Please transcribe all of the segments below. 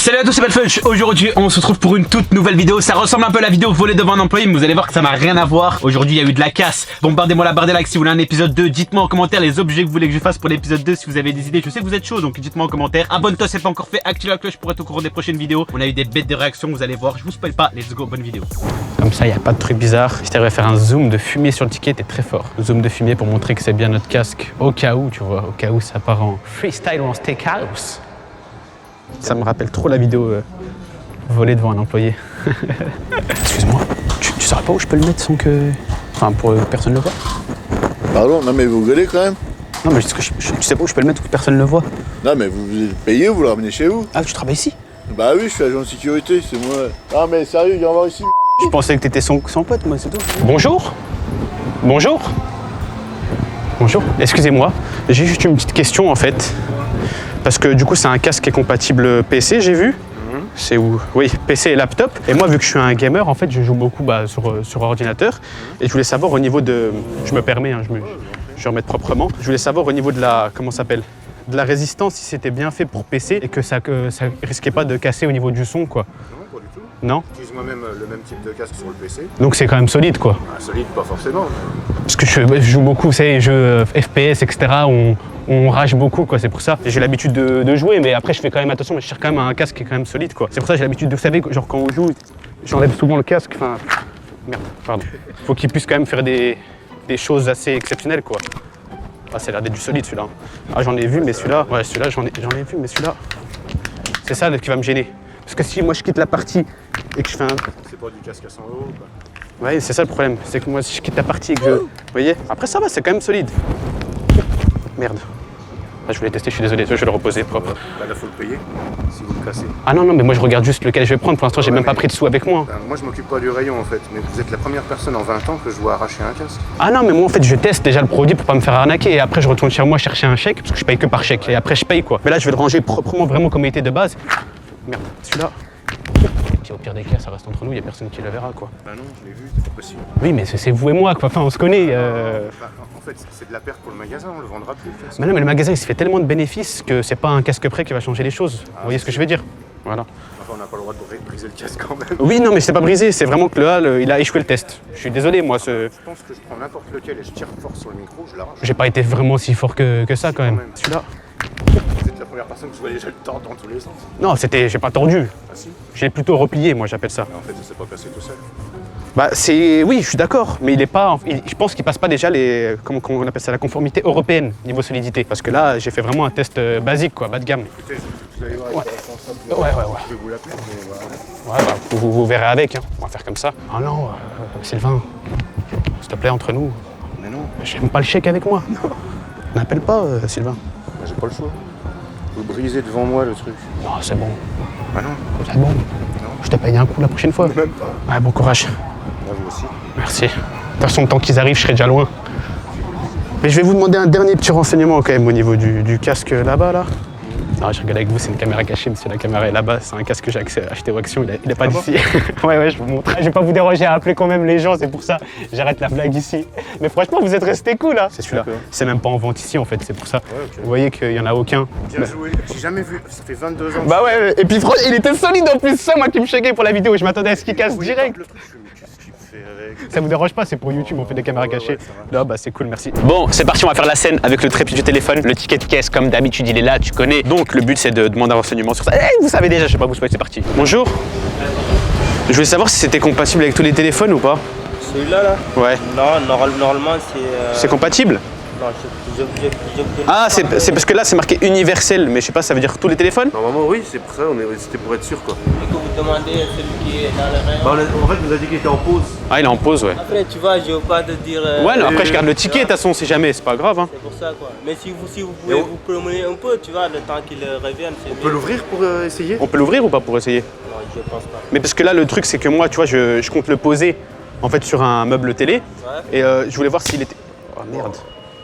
Salut à tous, c'est Badfunch. Aujourd'hui on se retrouve pour une toute nouvelle vidéo. Ça ressemble un peu à la vidéo volée devant un employé, mais vous allez voir que ça n'a rien à voir. Aujourd'hui il y a eu de la casse. Bombardez-moi la barre des likes si vous voulez un épisode 2. Dites-moi en commentaire les objets que vous voulez que je fasse pour l'épisode 2. Si vous avez des idées, je sais que vous êtes chaud, donc dites-moi en commentaire. Abonne-toi si c'est pas encore fait, active la cloche pour être au courant des prochaines vidéos. On a eu des bêtes de réactions, vous allez voir. Je vous spoil pas, let's go, bonne vidéo. Comme ça, il n'y a pas de truc bizarre. Je t'arrive à faire un zoom de fumier sur le ticket, t'es très fort. Zoom de fumier pour montrer que c'est bien notre casque. Au cas où, tu vois, au cas où ça part en freestyle ou en steakhouse. Ça me rappelle trop la vidéo volée devant un employé. Excuse-moi, tu saurais pas où je peux le mettre sans que... Enfin, pour que personne ne le voit? Pardon, non mais vous gueulez quand même. Non mais tu sais pas où je peux le mettre où personne ne le voit? Non mais vous êtes payé, vous le ramenez chez vous. Ah, tu travailles ici? Bah oui, je suis agent de sécurité, c'est moi. Non mais sérieux, viens voir ici. Je pensais que t'étais son pote, moi, c'est tout. Bonjour. Bonjour. Bonjour. Excusez-moi, j'ai juste une petite question en fait. Parce que du coup, c'est un casque qui est compatible PC, j'ai vu. C'est où? Oui, PC et laptop. Et moi, vu que je suis un gamer, en fait, je joue beaucoup sur ordinateur. Et je voulais savoir au niveau de... Je me permets, hein, je vais remettre proprement. Je voulais savoir au niveau de la... Comment ça s'appelle? De la résistance, si c'était bien fait pour PC et que ça risquait pas de casser au niveau du son, quoi. Non, pas du tout. Non? J'utilise moi-même le même type de casque sur le PC. Donc c'est quand même solide, quoi. Ah, solide, pas forcément. Parce que je joue beaucoup, vous savez, jeux FPS, etc. On rage beaucoup, quoi, c'est pour ça. J'ai l'habitude de jouer, mais après je fais quand même attention, mais je cherche quand même un casque qui est quand même solide, quoi. C'est pour ça que j'ai l'habitude de, vous savez, genre quand on joue, j'enlève souvent le casque, enfin... Merde, pardon. Faut qu'il puisse quand même faire des choses assez exceptionnelles, quoi. Ah, c'est l'air d'être du solide, celui-là. Ah, j'en ai vu, mais celui-là... Ouais, celui-là, j'en ai vu, mais celui-là... C'est ça qui va me gêner. Parce que si moi je quitte la partie et que je fais un... C'est pas du casque à 100 €, quoi. Ouais, c'est ça le problème. C'est que moi, si je quitte la partie et que je... Vous voyez? Après, ça va, c'est quand même solide. Merde. Ah, je voulais tester, je suis désolé, je vais le reposer propre. Bah là, faut le payer, si vous le cassez. Ah non, non, mais moi je regarde juste lequel je vais prendre. Pour l'instant, j'ai même pas pris de sous avec moi. Moi, je m'occupe pas du rayon, en fait. Mais vous êtes la première personne en 20 ans que je vois arracher un casque. Ah non, mais moi en fait, je teste déjà le produit pour pas me faire arnaquer. Et après, je retourne chez moi chercher un chèque, parce que je paye que par chèque. Et après, je paye, quoi. Mais là, je vais le ranger proprement, vraiment comme il était de base. Merde, celui-là. Et puis au pire des cas, ça reste entre nous, il y a personne qui le verra, quoi. Bah non, je l'ai vu, c'est pas possible. Oui, mais c'est vous et moi, quoi. Enfin, on se connaît. Bah, en fait, c'est de la perte pour le magasin, on le vendra plus, le casque. Mais non, mais le magasin, il se fait tellement de bénéfices que c'est pas un casque prêt qui va changer les choses. Vous voyez ce que je veux dire? Voilà. Enfin, on n'a pas le droit de briser le casque quand même. Oui, non, mais c'est pas brisé, c'est vraiment que il a échoué le test. Je suis désolé, moi, Je pense que je prends n'importe lequel et je tire fort sur le micro, je l'arrache. j'ai pas été vraiment si fort que ça, quand même. Celui-là. Vous êtes la première personne que je vois déjà le tordre dans tous les sens. Non, j'ai pas tordu. Ah si? J'ai plutôt replié, moi, j'appelle ça. Mais en fait, ça s'est pas cassé tout seul. Bah, oui, je suis d'accord, mais je pense qu'il passe pas déjà comment on appelle ça, la conformité européenne, niveau solidité. Parce que là, j'ai fait vraiment un test basique, quoi, bas de gamme. Écoutez, je vais aller voir avec le responsable. Ouais. Je vais vous l'appeler, mais voilà. Ouais, bah, vous verrez avec, hein. On va faire comme ça. Ah non, Sylvain, s'il te plaît, entre nous, Mais non, j'ai même pas le chèque avec moi. Non. N'appelle pas, Sylvain. bah, j'ai pas le choix. Vous brisez devant moi le truc. Non, c'est bon, Ah non, c'est bon. Je te paye un coup la prochaine fois. même pas. Ouais, bon courage. Là, vous aussi. Merci. De toute façon, le temps qu'ils arrivent, je serai déjà loin. Mais je vais vous demander un dernier petit renseignement quand même au niveau du casque là-bas, là. Non, je rigole avec vous, c'est une caméra cachée, monsieur, la caméra est là-bas. C'est un casque que j'ai acheté au Action, il est pas d'ici. Ouais, je vous montre. Je vais pas vous déranger à appeler quand même les gens, c'est pour ça. J'arrête la blague ici. Mais franchement, vous êtes restés cool, là. C'est celui-là. C'est même pas en vente ici, en fait, c'est pour ça. Ouais, ok. Vous voyez qu'il y en a aucun. Bien joué. J'ai jamais vu. Ça fait 22 ans. Bah ouais, et puis franchement, il était solide en plus, ça, moi qui me choquais pour la vidéo. Je m'attendais à ce qu'il casse direct. Le truc, je me dis, qu'est-ce qu'il fait avec? Ça vous dérange pas, c'est pour YouTube, on fait des caméras cachées. ça va. Là, bah c'est cool, merci. Bon, c'est parti, on va faire la scène avec le trépied du téléphone. Le ticket de caisse, comme d'habitude, il est là, tu connais. Donc, le but, c'est de demander un renseignement sur ça. Vous savez déjà, je sais pas vous spoiler, c'est parti. Bonjour. Je voulais savoir si c'était compatible avec tous les téléphones ou pas. Celui-là, là? Ouais. Non, normalement, c'est... C'est compatible? Non, Ah, c'est parce que là, c'est marqué universel, mais je sais pas, ça veut dire tous les téléphones? Normalement, oui, c'est pour ça. C'était pour être sûr, quoi. Et que vous demandez à celui qui est dans le rayon. Bah, en fait, vous avez dit qu'il était en pause. Ah, il est en pause, ouais. Après, tu vois, je veux pas te dire... Ouais, non, après, je garde le ticket, de toute façon, si jamais, c'est pas grave, hein. C'est pour ça, quoi. Mais si vous pouvez vous promener un peu, tu vois, le temps qu'il revienne, c'est mieux. On peut l'ouvrir pour essayer? On peut l'ouvrir ou pas pour essayer? Non, je pense pas. Mais parce que là, le truc, c'est que moi, tu vois, je compte le poser, en fait, sur un meuble télé. Ouais. Et je voulais voir s'il était... Oh, merde.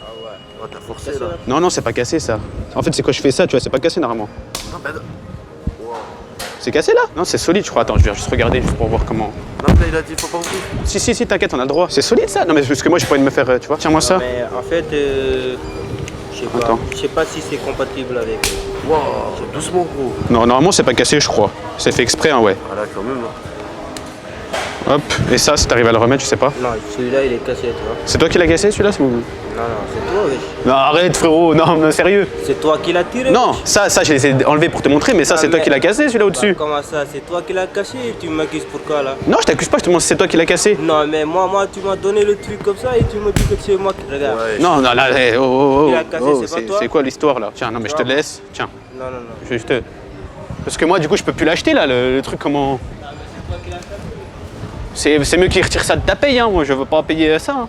Ah ouais. Oh, t'as forcé, là. Non, c'est pas cassé, ça. En fait, c'est quand je fais ça, tu vois, c'est pas cassé, normalement. Non, bah, C'est cassé, là? Non, c'est solide, je crois. Attends, je vais juste regarder pour voir comment... non, là, il a dit, faut pas ouvrir. Si, t'inquiète, on a le droit. C'est solide, ça? Non, mais parce que moi, j'ai pas envie de me faire, tu vois. Tiens-moi ça. Mais en fait, Je sais pas si c'est compatible avec. Waouh, doucement gros. Non, normalement c'est pas cassé, je crois. C'est fait exprès, hein, ouais. Ah là quand même. Hop, et ça, si t'arrives à le remettre, je sais pas. Non, celui-là il est cassé, tu vois. C'est toi qui l'as cassé celui-là Non, c'est toi, wesh. Non, arrête frérot, non, sérieux. C'est toi qui l'as tiré. Non, wesh. ça j'ai essayé d'enlever pour te montrer, mais ça c'est toi mais- qui l'as cassé celui-là au-dessus. Comment ça? C'est toi qui l'as cassé et tu m'accuses pourquoi là? Non, je t'accuse pas, je te demande si c'est toi qui l'as cassé. Non, mais moi, tu m'as donné le truc comme ça et tu me dis que c'est moi qui regarde. Ouais. Non, là, Qui l'a cassé, c'est pas toi c'est quoi l'histoire là? Tiens, non mais je te laisse, tiens. Non. Je te... Parce que moi du coup je peux plus l'acheter là, le truc comment... C'est mieux qu'ils retirent ça de ta paye, hein. Moi je veux pas payer ça. Hein.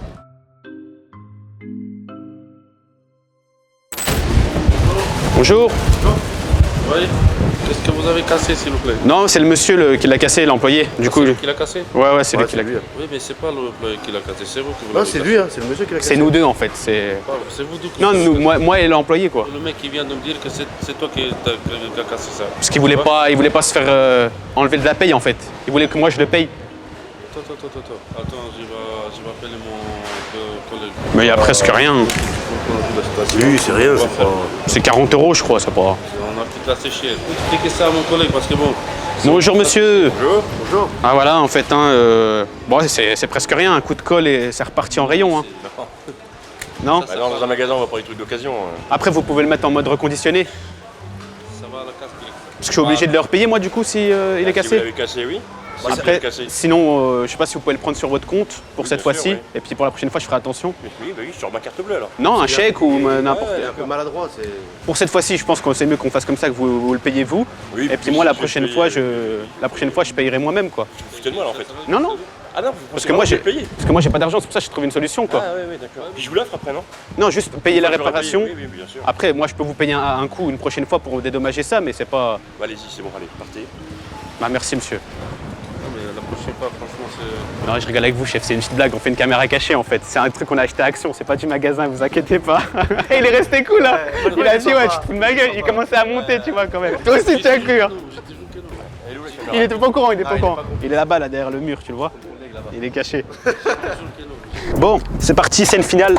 Bonjour. Oui. Qu'est-ce que vous avez cassé, s'il vous plaît? Non, c'est le monsieur qui l'a cassé, l'employé. Du coup, Qui l'a cassé? ouais, c'est lui Ouais, qui l'a c'est lui. Oui, mais c'est pas l'employé qui l'a cassé, c'est vous qui vous Non, l'avez c'est cassé. lui, hein, c'est le monsieur qui l'a cassé. C'est nous deux en fait. C'est C'est vous deux qui non, cassez. nous, moi et l'employé quoi. Le mec qui vient de me dire que c'est toi qui a cassé ça. Parce qu'il voulait pas se faire enlever de la paye en fait. Il voulait que moi je le paye. Attends, je vais appeler mon collègue. Mais il y a presque rien. Lui, c'est rien, c'est pas. C'est 40 € je crois, ça pas. On a peut-être la sécher. Expliquez ça à mon collègue parce que bon. Bonjour monsieur. Bonjour, bonjour. Ah voilà, en fait, hein, bon, c'est presque rien, un coup de colle et c'est reparti en rayon. Hein. Non. Bah non, dans un magasin, on va pas les trucs d'occasion. Après, vous pouvez le mettre en mode reconditionné. Ça va à la casse. Parce que je suis obligé de le repayer moi du coup si il est Si vous cassé. l'avez cassé, oui. Si vous Après, l'avez cassé. sinon, je sais pas si vous pouvez le prendre sur votre compte pour Oui, cette bien sûr, fois-ci. oui. Et puis pour la prochaine fois, je ferai attention. Oui, bah oui, sur ma carte bleue alors. Non, un chèque ou n'importe. Il est un peu maladroit, c'est. Pour cette fois-ci, je pense que c'est mieux qu'on fasse comme ça, que vous le payez vous. Oui, Et puis moi, la prochaine fois, je payerai moi-même quoi. Foutez de moi là en fait. Non, non. Ah non, Parce que moi, j'ai payé. pas d'argent, c'est pour ça que j'ai trouvé une solution quoi. Ah oui, d'accord. Puis je vous l'offre après, non? Non, juste payer la J'aurais réparation. payé, Oui, bien sûr. Après, moi, je peux vous payer un coup une prochaine fois pour dédommager ça, mais c'est pas. Bah, allez-y, c'est bon, allez, partez. Bah, merci, monsieur. Non, mais la prochaine fois, franchement, c'est. Non, je rigole avec vous, chef, c'est une petite blague. On fait une caméra cachée en fait. C'est un truc qu'on a acheté à Action, c'est pas du magasin, vous inquiétez pas. Et il est resté cool là. Il a dit, ouais, tu te fous de ma gueule. Il commençait à monter, tu vois, quand même. Toi aussi, tu as cru. Hein. Elle est où la caméra? Il était pas au courant, il est pas au courant. Il est là-bas, là, derrière le mur, tu le vois. Il est caché. Bon, c'est parti, scène finale.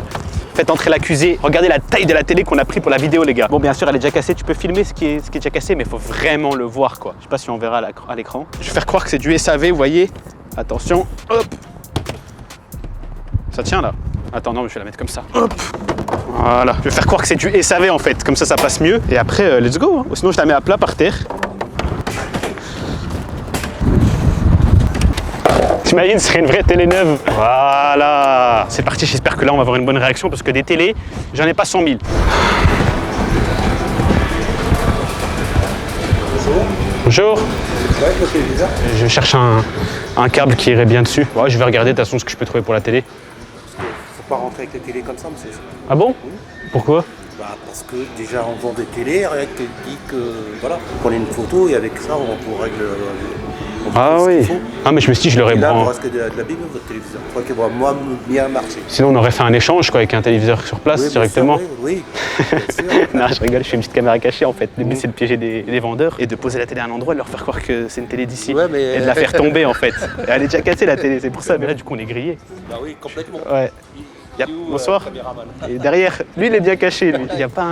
Faites entrer l'accusé. Regardez la taille de la télé qu'on a pris pour la vidéo, les gars. Bon, bien sûr, elle est déjà cassée. Tu peux filmer ce qui est déjà cassé, mais il faut vraiment le voir, quoi. Je sais pas si on verra à l'écran. Je vais faire croire que c'est du SAV, vous voyez. Attention, hop. Ça tient, là. Attends, non, mais je vais la mettre comme ça. Hop. Voilà. Je vais faire croire que c'est du SAV, en fait. Comme ça passe mieux. Et après, let's go. Hein. Sinon, je la mets à plat par terre. T'imagines, ce serait une vraie télé neuve. Voilà. C'est parti, j'espère que là on va avoir une bonne réaction parce que des télés, j'en ai pas 100 000. Bonjour. Je cherche un câble qui irait bien dessus. Ouais, je vais regarder de toute façon ce que je peux trouver pour la télé. Faut pas rentrer avec les télés comme ça, monsieur. Ah bon? Pourquoi? Bah, parce que déjà on vend des télés, rien que dit que voilà, prenez une photo et avec ça on vous règle. Ah oui. Ah mais je me suis dit je l'aurais Et là, vous branché. restez de la Bible, votre téléviseur. Je crois qu'il va moi bien marcher. Sinon on aurait fait un échange quoi avec un téléviseur sur place Oui, bien directement. sûr, oui, oui. Bien sûr. Non, je rigole, je fais une petite caméra cachée en fait. Le but c'est de piéger des vendeurs et de poser la télé à un endroit et de leur faire croire que c'est une télé d'ici. Ouais, mais- Et de la faire tomber en fait. Et elle est déjà cassée la télé, c'est pour ça. Mais là du coup on est grillé. Bah oui, complètement. Ouais. Bonsoir. Et derrière, lui il est bien caché lui. Il n'y a pas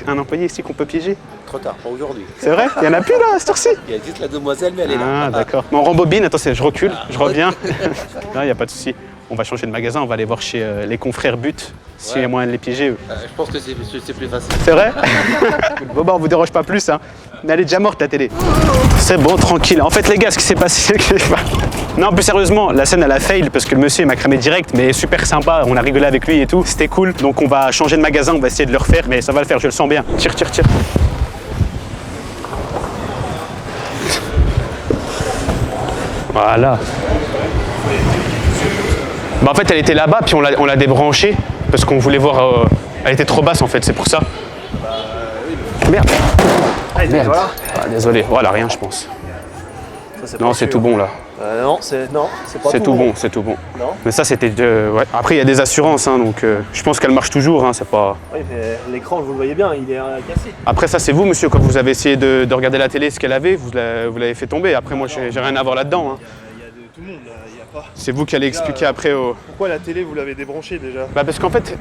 un employé ici qu'on peut piéger? Trop tard, pas aujourd'hui. C'est vrai? Il y en a plus là à cette heure-ci? Il y a juste la demoiselle, mais elle est là. Ah d'accord. Bon, on rembobine, attends, je recule, je reviens. Non, il n'y a pas de souci. On va changer de magasin, on va aller voir chez les confrères But, s'il y a moyen de les piéger eux. Je pense que c'est plus facile. C'est vrai? Bon bah on vous dérange pas plus hein. Mais elle est déjà morte la télé. C'est bon, tranquille. En fait les gars, ce qui s'est passé, c'est que... Non, plus sérieusement, la scène elle a fail parce que le monsieur il m'a cramé direct, mais super sympa, on a rigolé avec lui et tout, c'était cool. Donc on va changer de magasin, on va essayer de le refaire, mais ça va le faire, je le sens bien. Tire, tire, tire. Voilà. Bah en fait elle était là-bas, puis on l'a débranchée parce qu'on voulait voir... Elle était trop basse en fait, c'est pour ça. Merde. Merde. Ah, désolé, voilà, rien je pense. Non, c'est tout bon là. Non, c'est pas C'est tout bon, c'est tout bon. Non. Mais ça c'était de... ouais. Après il y a des assurances, hein, donc je pense qu'elle marche toujours, hein, c'est pas... Oui, mais l'écran, vous le voyez bien, il est cassé. Après ça c'est vous monsieur, quand vous avez essayé de regarder la télé, ce qu'elle avait, vous l'avez fait tomber. Après moi j'ai rien à voir là-dedans. Hein. Il y a de tout le monde, là, il y a pas. C'est vous qui allez expliquer après au... Pourquoi la télé, vous l'avez débranchée déjà? Bah parce qu'en fait,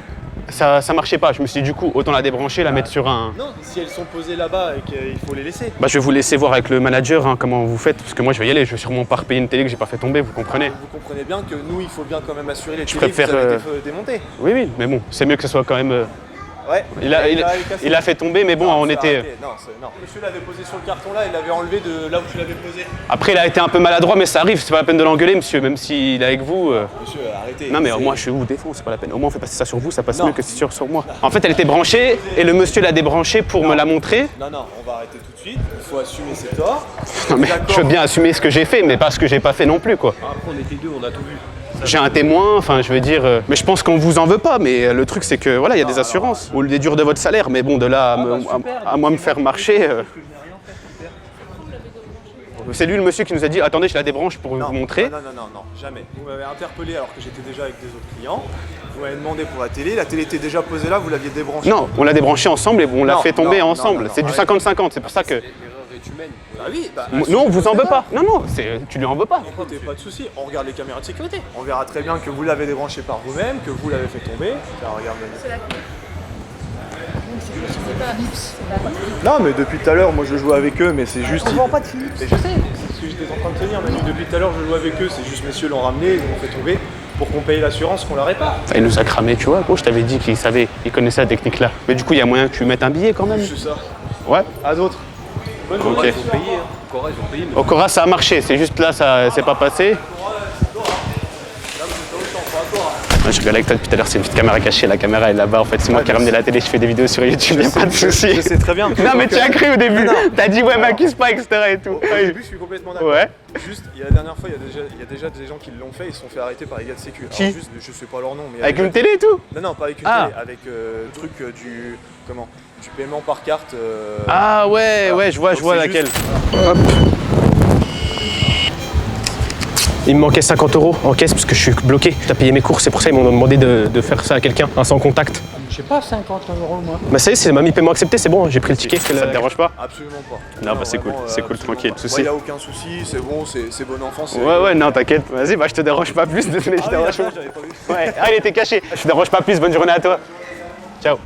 ça marchait pas. Je me suis dit, du coup, autant la débrancher, la mettre sur un... Non, si elles sont posées là-bas et qu'il faut les laisser. Bah, je vais vous laisser voir avec le manager hein, comment vous faites, parce que moi je vais y aller, je vais sûrement pas repayer une télé que j'ai pas fait tomber, vous comprenez? Vous comprenez bien que nous, il faut bien quand même assurer les télés préfère, que vous avez démontées. Oui, oui, mais bon, c'est mieux que ce soit quand même... Ouais. Il a fait tomber, mais bon, Non, on c'est était... arrêté. Non. Monsieur l'avait posé sur le carton là, il l'avait enlevé de là où tu l'avais posé. Après, il a été un peu maladroit, mais ça arrive, c'est pas la peine de l'engueuler, monsieur, même s'il est avec vous. Monsieur, arrêtez. Non, mais moi, je vous défends, c'est pas la peine. Au moins, on fait passer ça sur vous, ça passe mieux que sur moi. En fait, elle était branchée, et le monsieur l'a débranchée pour me la montrer. Non, on va arrêter tout de suite. Il faut assumer ses torts. Non, mais je veux bien assumer ce que j'ai fait, mais pas ce que j'ai pas fait non plus, quoi. Après, on était deux, on a tout vu. J'ai un témoin, enfin je veux dire, mais je pense qu'on vous en veut pas, mais le truc c'est que voilà, il y a des assurances, ou le déduire de votre salaire, mais bon, de là à moi me faire marcher. C'est lui le monsieur qui nous a dit, attendez, je la débranche pour vous montrer. Non, jamais. Vous m'avez interpellé alors que j'étais déjà avec des autres clients. Vous m'avez demandé pour la télé était déjà posée là, vous l'aviez débranchée. Non, on l'a débranchée ensemble et on l'a fait tomber ensemble. C'est du 50-50, c'est pour ça que... Bah oui, Non, on vous en veut pas. Non, tu lui en veux pas. Écoutez, pas de souci, on regarde les caméras de sécurité. On verra très bien que vous l'avez débranché par vous-même, que vous l'avez fait tomber. Tiens, regarde. Non, mais depuis tout à l'heure, moi je joue avec eux, mais c'est juste. On vend pas de Philips. Je sais, c'est ce que j'étais en train de tenir, mais depuis tout à l'heure, je joue avec eux, c'est juste messieurs l'ont ramené, ils l'ont fait tomber pour qu'on paye l'assurance, qu'on la répare. Il nous a cramé, tu vois. Je t'avais dit qu'il savait, il connaissait la technique là. Mais du coup, il y a moyen que tu mettes un billet quand même. C'est ça. Ouais. À d'autres. Ok. Au Cora, ça a marché, c'est juste là, ça s'est pas passé. Moi, je rigole avec toi depuis tout à l'heure, c'est une petite caméra cachée, la caméra est là-bas. En fait, c'est moi qui ai ramené la télé, je fais des vidéos sur YouTube, y'a pas de soucis. Je sais très bien. Non, mais tu as cru au début, t'as dit ouais, m'accuse pas, etc. et tout. Au début, je suis complètement d'accord. Ouais. Juste, il y a la dernière fois, il y a déjà des gens qui l'ont fait, ils se sont fait arrêter par les gars de sécu. Qui? Alors, juste, je sais pas leur nom, mais. Avec une télé et tout? Non, pas avec une télé, avec le truc du paiement par carte. Ah ouais, ouais, je vois laquelle. Hop. Il me manquait 50 € en caisse parce que je suis bloqué. T'as payé mes courses, c'est pour ça qu'ils m'ont demandé de faire ça à quelqu'un, sans contact. Je sais pas, 50 € moi. Bah ça y est, c'est mamie paiement accepté, c'est bon, j'ai pris le ticket. Ça te dérange pas? Absolument pas. Non, bah c'est cool, tranquille, Il n'y a aucun souci, c'est bon, c'est bon enfant. Ouais, non, t'inquiète, vas-y, bah je te dérange pas plus, désolé, je te dérange pas. Ouais, il était caché. Je te dérange pas plus, bonne journée à toi. Ciao.